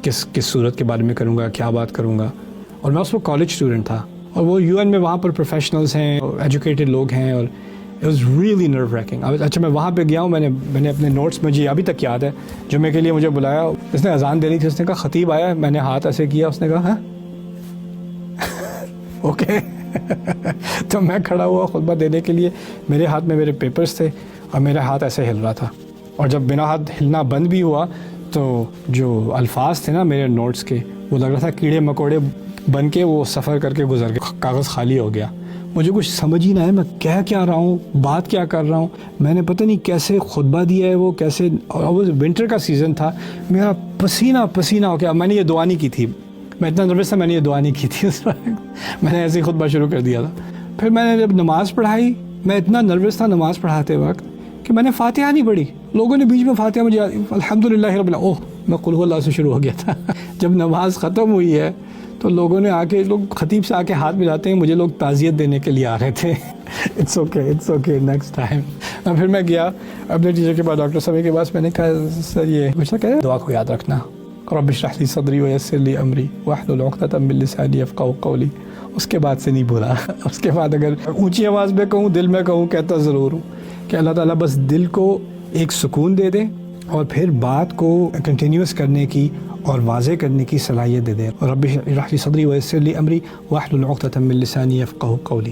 کس صورت کے بارے میں کروں گا، کیا بات کروں گا. اور میں اس وقت کالج اسٹوڈنٹ تھا، اور وہ UN میں وہاں پر پروفیشنلز ہیں، ایجوکیٹڈ لوگ ہیں، اور اٹ واز ریئلی نرو ریکنگ. اچھا میں وہاں پہ گیا ہوں، میں نے اپنے نوٹس، مجھے ابھی تک یاد ہے، جمعے کے لیے مجھے بلایا، اس نے اذان دینی تھی، اس نے کہا خطیب آیا ہے، میں نے ہاتھ ایسے کیا، اس نے کہا ہاں اوکے. تو میں کھڑا ہوا خطبہ دینے کے لیے، میرے ہاتھ میں میرے پیپرز تھے اور میرا ہاتھ ایسے ہل رہا تھا، اور جب میرا ہاتھ ہلنا بند بھی ہوا تو جو الفاظ تھے نا میرے نوٹس کے، وہ لگ رہا تھا کیڑے مکوڑے بن کے وہ سفر کر کے گزر گئے، کاغذ خالی ہو گیا. مجھے کچھ سمجھ ہی نہ ہے میں کہہ کیا رہا ہوں، بات کیا کر رہا ہوں. میں نے پتہ نہیں کیسے خطبہ دیا ہے، وہ کیسے، اور ونٹر کا سیزن تھا، میرا پسینہ ہو گیا. میں نے یہ دعا نہیں کی تھی، میں اتنا نروس تھا، میں نے یہ دعا نہیں کی تھی اس وقت، میں نے ایسے ہی خطبہ شروع کر دیا تھا. پھر میں نے جب نماز پڑھائی، میں اتنا نروس تھا نماز پڑھاتے وقت کہ میں نے فاتحہ نہیں پڑھی. لوگوں نے بیچ میں فاتحہ مجھے الحمدللہ رب العالمین، اوہ میں قل هو اللہ سے شروع ہو گیا تھا. جب نماز ختم ہوئی ہے تو لوگوں نے آ کے، لوگ خطیب سے آ کے ہاتھ ملاتے ہیں، مجھے لوگ تعزیت دینے کے لیے آ رہے تھے. It's okay next time. پھر میں گیا اپنے ٹیچر کے پاس، ڈاکٹر صاحب کے پاس. میں نے کہا سر یہ پوچھا کہ دعا کو یاد رکھنا، رب اشرح لی صدری ویسر لی امری واحلل عقدۃ من لسانی یفقہوا قولی. اس کے بعد سے نہیں بولا. اس کے بعد اگر اونچی آواز میں کہوں، دل میں کہوں، کہتا ضرور ہوں کہ اللہ تعالیٰ بس دل کو ایک سکون دے دے، اور پھر بات کو کنٹینیوس کرنے کی اور واضح کرنے کی صلاحیت دے دے. رب اشرح لی صدری ویسر لی امری واحلل عقدۃ من لسانی یفقہوا قولی.